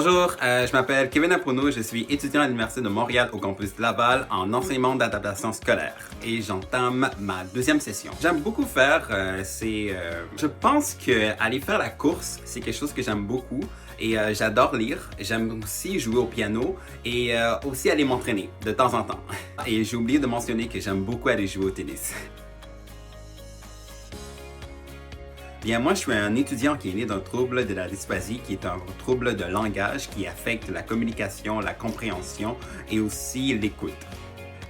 Bonjour, je m'appelle Kevin Apono, je suis étudiant à l'Université de Montréal au campus Laval en enseignement d'adaptation scolaire et j'entame ma deuxième session. J'aime beaucoup faire, je pense que aller faire la course, c'est quelque chose que j'aime beaucoup et j'adore lire. J'aime aussi jouer au piano et aussi aller m'entraîner de temps en temps. Et j'ai oublié de mentionner que j'aime beaucoup aller jouer au tennis. Bien, moi, je suis un étudiant qui est né d'un trouble de la dysplasie, qui est un trouble de langage qui affecte la communication, la compréhension et aussi l'écoute.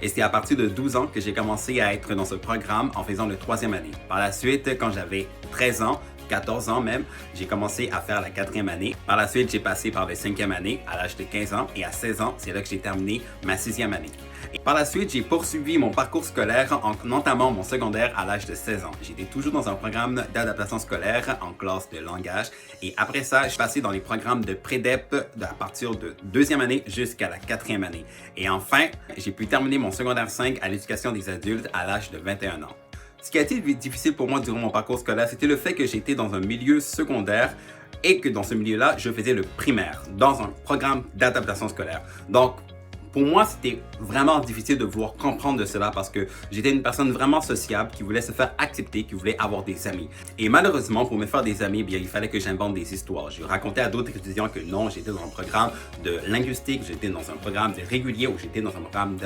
Et c'est à partir de 12 ans que j'ai commencé à être dans ce programme en faisant le 3e année. Par la suite, quand j'avais 13 ans, 14 ans même, j'ai commencé à faire la 4e année. Par la suite, j'ai passé par la 5e année à l'âge de 15 ans et à 16 ans, c'est là que j'ai terminé ma 6e année. Et par la suite, j'ai poursuivi mon parcours scolaire en entamant mon secondaire à l'âge de 16 ans. J'étais toujours dans un programme d'adaptation scolaire en classe de langage et après ça, je suis passé dans les programmes de pré-dep à partir de 2e année jusqu'à la 4e année. Et enfin, j'ai pu terminer mon secondaire 5 à l'éducation des adultes à l'âge de 21 ans. Ce qui a été difficile pour moi durant mon parcours scolaire, c'était le fait que j'étais dans un milieu secondaire et que dans ce milieu-là, je faisais le primaire dans un programme d'adaptation scolaire. Donc, pour moi, c'était vraiment difficile de vouloir comprendre de cela parce que j'étais une personne vraiment sociable qui voulait se faire accepter, qui voulait avoir des amis. Et malheureusement, pour me faire des amis, bien, il fallait que j'invente des histoires. Je racontais à d'autres étudiants que non, j'étais dans un programme de linguistique, j'étais dans un programme de régulier ou j'étais dans un programme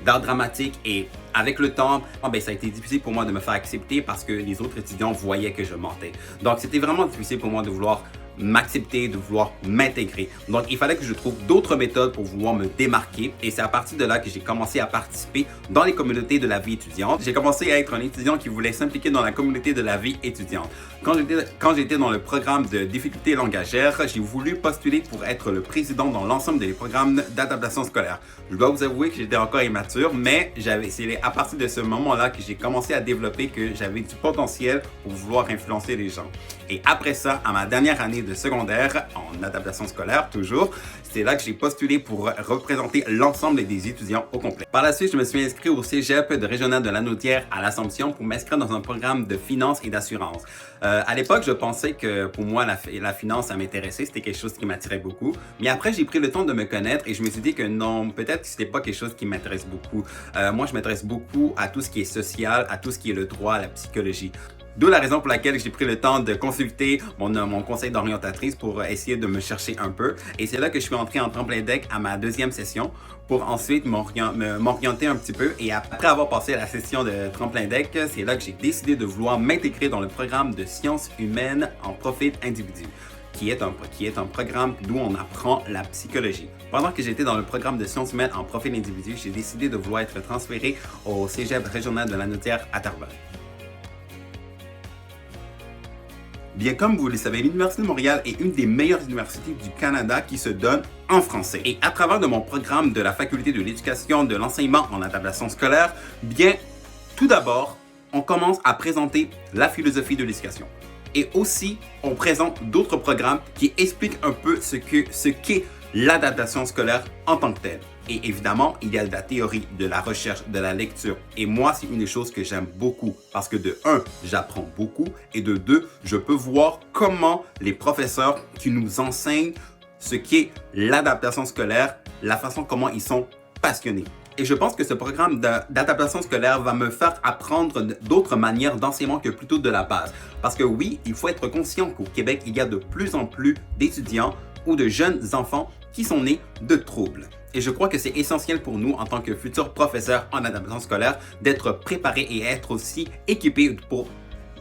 d'art dramatique et avec le temps, ça a été difficile pour moi de me faire accepter parce que les autres étudiants voyaient que je mentais. Donc c'était vraiment difficile pour moi de vouloir m'accepter, de vouloir m'intégrer. Donc il fallait que je trouve d'autres méthodes pour vouloir me démarquer et c'est à partir de là que j'ai commencé à participer dans les communautés de la vie étudiante. J'ai commencé à être un étudiant qui voulait s'impliquer dans la communauté de la vie étudiante. Quand j'étais dans le programme de difficultés langagères, j'ai voulu postuler pour être le président dans l'ensemble des programmes d'adaptation scolaire. Je dois vous avouer que j'étais encore immature, mais c'est à partir de ce moment-là que j'ai commencé à développer que j'avais du potentiel pour vouloir influencer les gens. Et après ça, à ma dernière année de secondaire, en adaptation scolaire toujours, c'est là que j'ai postulé pour représenter l'ensemble des étudiants au complet. Par la suite, je me suis inscrit au Cégep de Régional de Lanaudière à l'Assomption pour m'inscrire dans un programme de finance et d'assurance. À l'époque, je pensais que pour moi, la finance, ça m'intéressait, c'était quelque chose qui m'attirait beaucoup. Mais après, j'ai pris le temps de me connaître et je me suis dit que non, peut-être que c'était pas quelque chose qui m'intéresse beaucoup. Moi, je m'intéresse beaucoup à tout ce qui est social, à tout ce qui est le droit, la psychologie. D'où la raison pour laquelle j'ai pris le temps de consulter mon conseil d'orientatrice pour essayer de me chercher un peu. Et c'est là que je suis entré en tremplin deck à ma 2e session pour ensuite m'orienter un petit peu. Et après avoir passé la session de tremplin deck, c'est là que j'ai décidé de vouloir m'intégrer dans le programme de sciences humaines en profil individu, qui est un programme d'où on apprend la psychologie. Pendant que j'étais dans le programme de sciences humaines en profil individu, j'ai décidé de vouloir être transféré au Cégep régional de Lanaudière à Terrebonne. Bien, comme vous le savez, l'Université de Montréal est une des meilleures universités du Canada qui se donne en français. Et à travers de mon programme de la Faculté de l'éducation de l'enseignement en adaptation scolaire, bien, tout d'abord, on commence à présenter la philosophie de l'éducation. Et aussi, on présente d'autres programmes qui expliquent un peu ce qu'est l'adaptation scolaire en tant que telle. Et évidemment, il y a de la théorie, de la recherche, de la lecture. Et moi, c'est une des choses que j'aime beaucoup parce que de 1, j'apprends beaucoup et de 2, je peux voir comment les professeurs qui nous enseignent ce qu'est l'adaptation scolaire, la façon comment ils sont passionnés. Et je pense que ce programme d'adaptation scolaire va me faire apprendre d'autres manières d'enseignement que plutôt de la base. Parce que oui, il faut être conscient qu'au Québec, il y a de plus en plus d'étudiants ou de jeunes enfants qui sont nés de troubles. Et je crois que c'est essentiel pour nous, en tant que futurs professeurs en adaptation scolaire, d'être préparés et être aussi équipés pour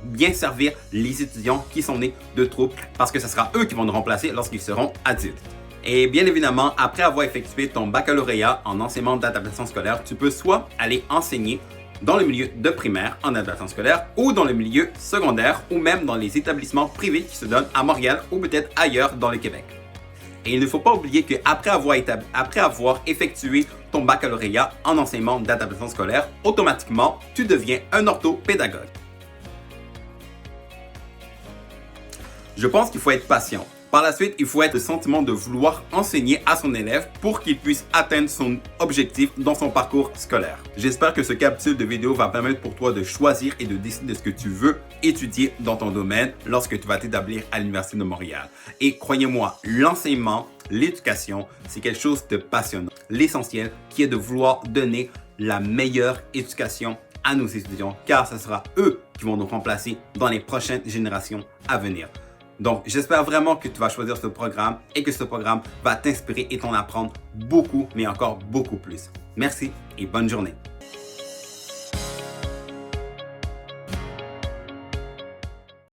bien servir les étudiants qui sont nés de troubles, parce que ce sera eux qui vont nous remplacer lorsqu'ils seront adultes. Et bien évidemment, après avoir effectué ton baccalauréat en enseignement d'adaptation scolaire, tu peux soit aller enseigner dans le milieu de primaire en adaptation scolaire ou dans le milieu secondaire ou même dans les établissements privés qui se donnent à Montréal ou peut-être ailleurs dans le Québec. Et il ne faut pas oublier qu'après avoir effectué ton baccalauréat en enseignement d'adaptation scolaire, automatiquement, tu deviens un orthopédagogue. Je pense qu'il faut être patient. Par la suite, il faut être le sentiment de vouloir enseigner à son élève pour qu'il puisse atteindre son objectif dans son parcours scolaire. J'espère que ce capsule de vidéo va permettre pour toi de choisir et de décider de ce que tu veux étudier dans ton domaine lorsque tu vas t'établir à l'Université de Montréal. Et croyez-moi, l'enseignement, l'éducation, c'est quelque chose de passionnant. L'essentiel qui est de vouloir donner la meilleure éducation à nos étudiants, car ce sera eux qui vont nous remplacer dans les prochaines générations à venir. Donc, j'espère vraiment que tu vas choisir ce programme et que ce programme va t'inspirer et t'en apprendre beaucoup, mais encore beaucoup plus. Merci et bonne journée.